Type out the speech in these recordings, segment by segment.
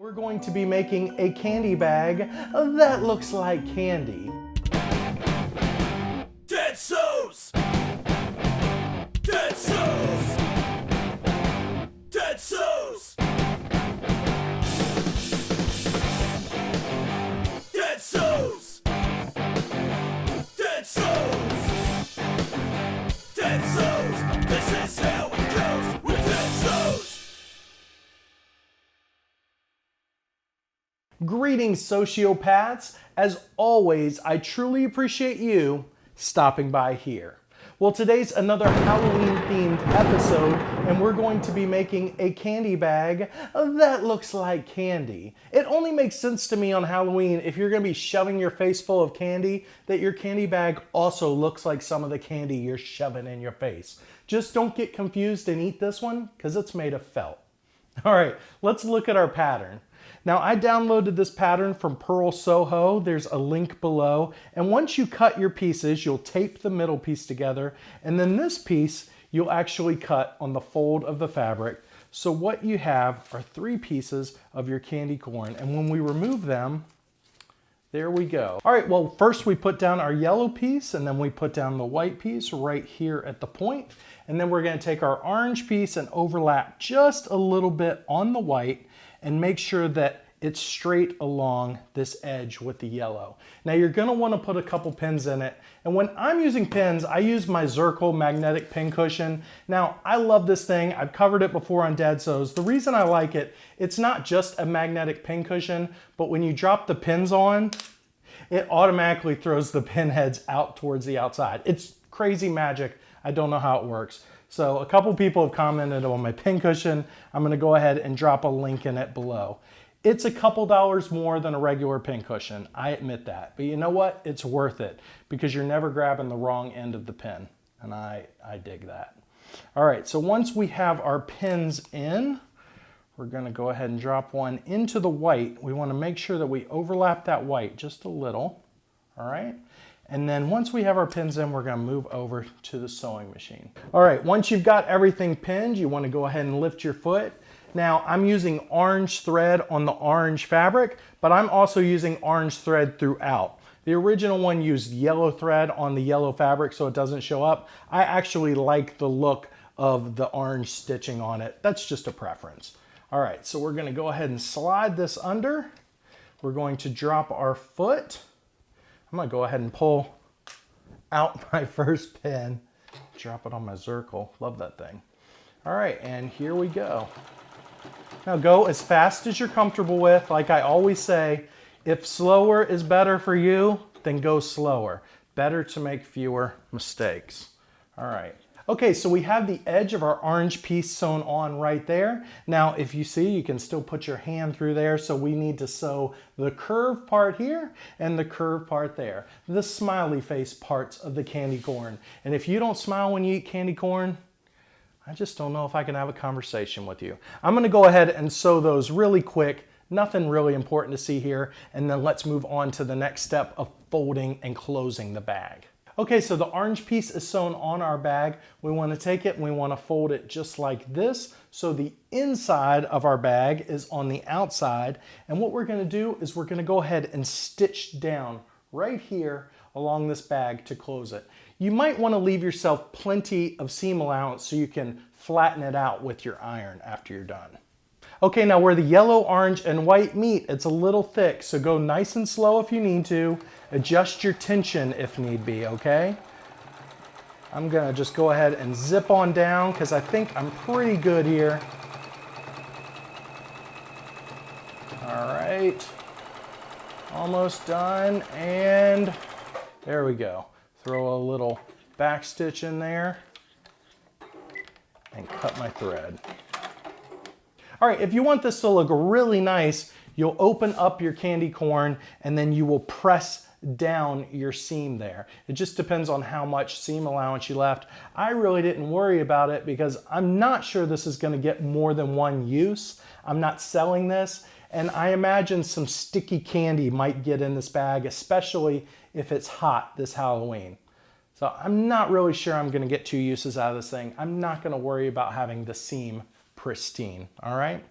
We're going to be making a candy bag that looks like candy. Dead Souls! Dead Souls! Dead Souls! Dead Souls! Dead Souls! Dead Souls! This is how it goes with Dead Souls! Greetings, sociopaths. As always, I truly appreciate you stopping by here. Well, today's another Halloween-themed episode, and we're going to be making a candy bag that looks like candy. It only makes sense to me on Halloween, if you're going to be shoving your face full of candy, that your candy bag also looks like some of the candy you're shoving in your face. Just don't get confused and eat this one, because it's made of felt. All right, let's look at our pattern. Now, I downloaded this pattern from Pearl Soho. There's a link below. And once you cut your pieces, you'll tape the middle piece together. And then this piece, you'll actually cut on the fold of the fabric. So what you have are 3 pieces of your candy corn. And when we remove them, there we go. All right, well, first we put down our yellow piece, and then we put down the white piece right here at the point. And then we're gonna take our orange piece and overlap just a little bit on the white and make sure that it's straight along this edge with the yellow. Now you're gonna wanna put a couple pins in it. And when I'm using pins, I use my Zirkle magnetic pin cushion. Now, I love this thing. I've covered it before on Dead Souls. The reason I like it, it's not just a magnetic pin cushion, but when you drop the pins on, it automatically throws the pin heads out towards the outside. It's crazy magic. I don't know how it works. So a couple people have commented on my pin cushion. I'm gonna go ahead and drop a link in it below. It's a couple dollars more than a regular pin cushion, I admit that. But you know what? It's worth it because you're never grabbing the wrong end of the pin. And I dig that. All right, so once we have our pins in, we're gonna go ahead and drop one into the white. We wanna make sure that we overlap that white just a little, all right? And then once we have our pins in, we're gonna move over to the sewing machine. All right, once you've got everything pinned, you wanna go ahead and lift your foot. Now, I'm using orange thread on the orange fabric, but I'm also using orange thread throughout. The original one used yellow thread on the yellow fabric so it doesn't show up. I actually like the look of the orange stitching on it. That's just a preference. All right, so we're gonna go ahead and slide this under. We're going to drop our foot. I'm gonna go ahead and pull out my first pin, drop it on my Zirkle. Love that thing. All right, and here we go. Now go as fast as you're comfortable with. Like I always say, if slower is better for you, then go slower. Better to make fewer mistakes. All right. Okay, so we have the edge of our orange piece sewn on right there. Now, if you see, you can still put your hand through there. So we need to sew the curved part here and the curved part there. The smiley face parts of the candy corn. And if you don't smile when you eat candy corn, I just don't know if I can have a conversation with you. I'm gonna go ahead and sew those really quick. Nothing really important to see here. And then let's move on to the next step of folding and closing the bag. Okay, so the orange piece is sewn on our bag. We want to take it and we want to fold it just like this. So the inside of our bag is on the outside. And what we're going to do is we're going to go ahead and stitch down right here along this bag to close it. You might want to leave yourself plenty of seam allowance so you can flatten it out with your iron after you're done. Okay, now where the yellow, orange, and white meet, it's a little thick, so go nice and slow if you need to. Adjust your tension if need be, okay? I'm gonna just go ahead and zip on down because I think I'm pretty good here. All right, almost done, and there we go. Throw a little back stitch in there and cut my thread. All right, if you want this to look really nice, you'll open up your candy corn and then you will press down your seam there. It just depends on how much seam allowance you left. I really didn't worry about it because I'm not sure this is gonna get more than one use. I'm not selling this, and I imagine some sticky candy might get in this bag, especially if it's hot this Halloween. So I'm not really sure I'm gonna get 2 uses out of this thing. I'm not gonna worry about having the seam pristine, all right?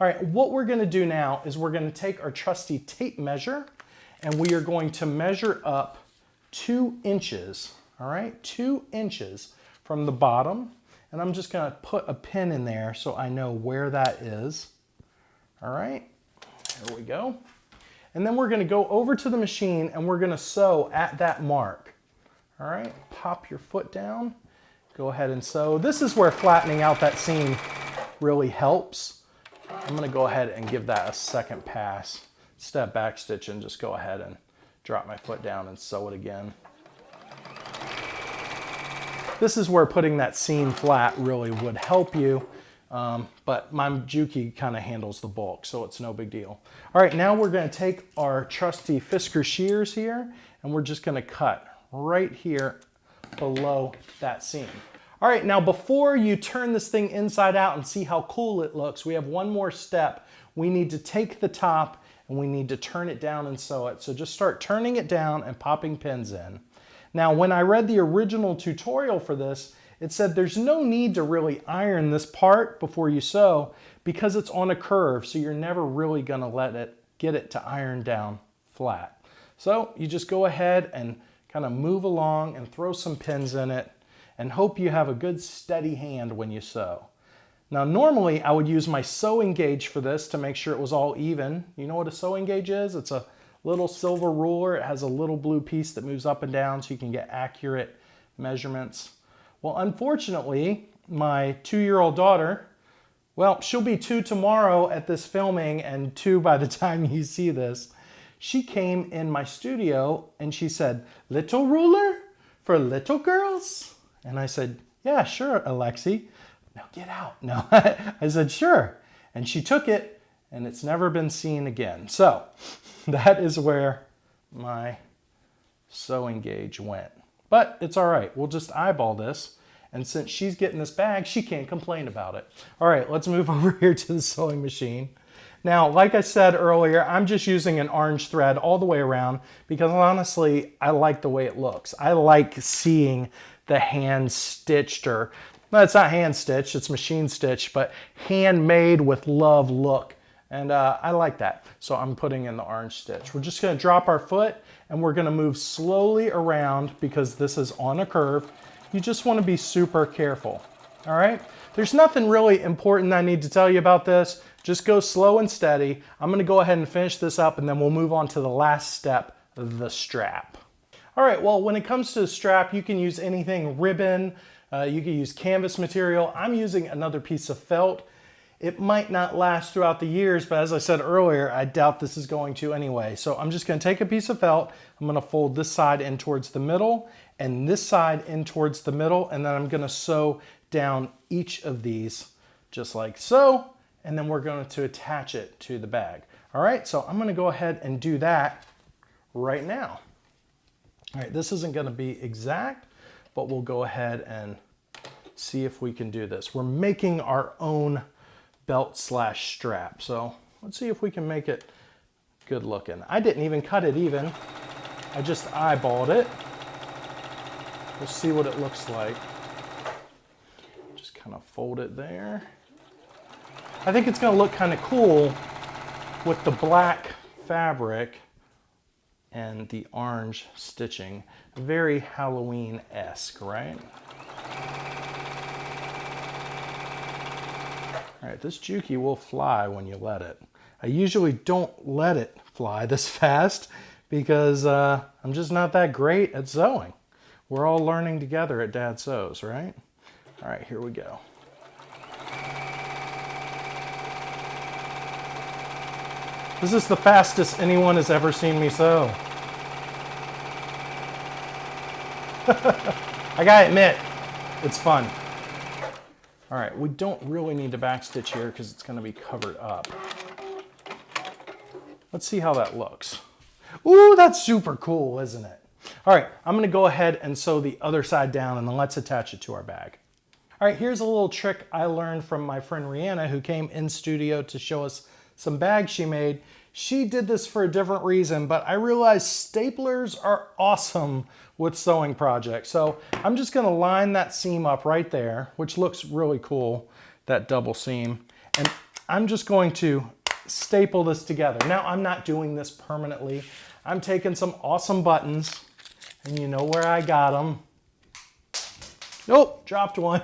All right, what we're gonna do now is we're gonna take our trusty tape measure and we are going to measure up 2 inches, all right? 2 inches from the bottom. And I'm just gonna put a pin in there so I know where that is. All right, here we go. And then we're gonna go over to the machine and we're gonna sew at that mark. All right, pop your foot down, go ahead and sew. This is where flattening out that seam really helps. I'm gonna go ahead and give that a second pass. Step back stitch and just go ahead and drop my foot down and sew it again. This is where putting that seam flat really would help you, but my Juki kind of handles the bulk, so it's no big deal. All right, now we're gonna take our trusty Fisker shears here, and we're just gonna cut right here below that seam. All right, now before you turn this thing inside out and see how cool it looks, we have one more step. We need to take the top and we need to turn it down and sew it. So just start turning it down and popping pins in. Now, when I read the original tutorial for this, it said there's no need to really iron this part before you sew because it's on a curve, so you're never really gonna get it to iron down flat. So you just go ahead and kind of move along and throw some pins in it and hope you have a good steady hand when you sew. Now, normally I would use my sewing gauge for this to make sure it was all even. You know what a sewing gauge is? It's a little silver ruler. It has a little blue piece that moves up and down so you can get accurate measurements. Well, unfortunately, my 2-year-old daughter, well, she'll be 2 tomorrow at this filming and 2 by the time you see this. She came in my studio and she said, "Little ruler for little girls?" And I said, "Yeah, sure, Alexi." "Now get out." No, I said, "Sure." And she took it and it's never been seen again. So that is where my sewing gauge went. But it's all right, we'll just eyeball this. And since she's getting this bag, she can't complain about it. All right, let's move over here to the sewing machine. Now, like I said earlier, I'm just using an orange thread all the way around because honestly, I like the way it looks. I like seeing the hand stitched, or no, it's not hand stitched, it's machine stitched, but handmade with love look. And I like that. So I'm putting in the orange stitch. We're just gonna drop our foot and we're gonna move slowly around because this is on a curve. You just wanna be super careful, all right? There's nothing really important I need to tell you about this. Just go slow and steady. I'm gonna go ahead and finish this up and then we'll move on to the last step, the strap. All right, well, when it comes to the strap, you can use anything, ribbon, you can use canvas material. I'm using another piece of felt. It might not last throughout the years, but as I said earlier, I doubt this is going to anyway. So I'm just gonna take a piece of felt, I'm gonna fold this side in towards the middle and this side in towards the middle, and then I'm gonna sew down each of these just like so, and then we're going to attach it to the bag. All right, so I'm gonna go ahead and do that right now. All right, this isn't gonna be exact, but we'll go ahead and see if we can do this. We're making our own belt slash strap. So let's see if we can make it good looking. I didn't even cut it even. I just eyeballed it. We'll see what it looks like. Just kind of fold it there. I think it's gonna look kind of cool with the black fabric and the orange stitching. Very Halloween-esque, right? All right, this Juki will fly when you let it. I usually don't let it fly this fast because I'm just not that great at sewing. We're all learning together at Dad Sews, right? All right, here we go. This is the fastest anyone has ever seen me sew. I gotta admit, it's fun. All right, we don't really need to backstitch here because it's gonna be covered up. Let's see how that looks. Ooh, that's super cool, isn't it? All right, I'm gonna go ahead and sew the other side down and then let's attach it to our bag. All right, here's a little trick I learned from my friend Rihanna who came in studio to show us some bags she made. She did this for a different reason, but I realized staplers are awesome with sewing projects. So I'm just gonna line that seam up right there, which looks really cool, that double seam. And I'm just going to staple this together. Now, I'm not doing this permanently. I'm taking some awesome buttons, and you know where I got them. Oh, dropped one.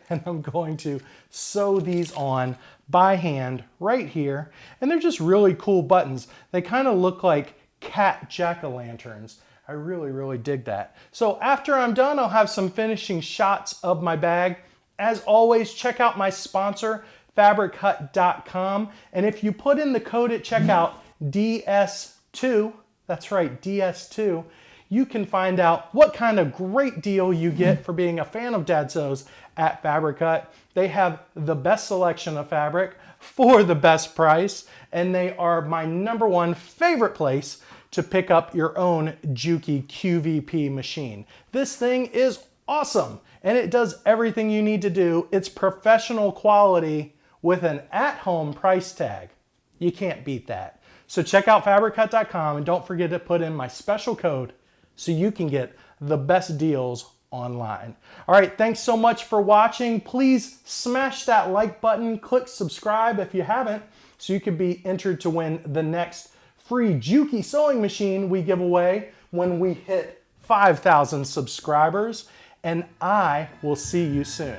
And I'm going to sew these on by hand right here. And they're just really cool buttons. They kind of look like cat jack-o'-lanterns. I really, really dig that. So after I'm done, I'll have some finishing shots of my bag. As always, check out my sponsor, fabrichut.com. And if you put in the code at checkout, DS2, that's right, DS2, you can find out what kind of great deal you get for being a fan of Dad Sews at Fabric Hut. They have the best selection of fabric for the best price, and they are my #1 favorite place to pick up your own Juki QVP machine. This thing is awesome, and it does everything you need to do. It's professional quality with an at-home price tag. You can't beat that. So check out fabrichut.com, and don't forget to put in my special code so you can get the best deals online. All right, thanks so much for watching. Please smash that like button, click subscribe if you haven't, so you can be entered to win the next free Juki sewing machine we give away when we hit 5,000 subscribers. And I will see you soon.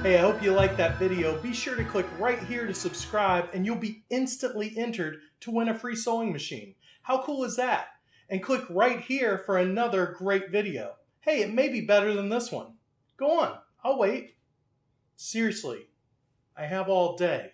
Hey, I hope you liked that video. Be sure to click right here to subscribe, and you'll be instantly entered to win a free sewing machine. How cool is that? And click right here for another great video. Hey, it may be better than this one. Go on, I'll wait. Seriously, I have all day.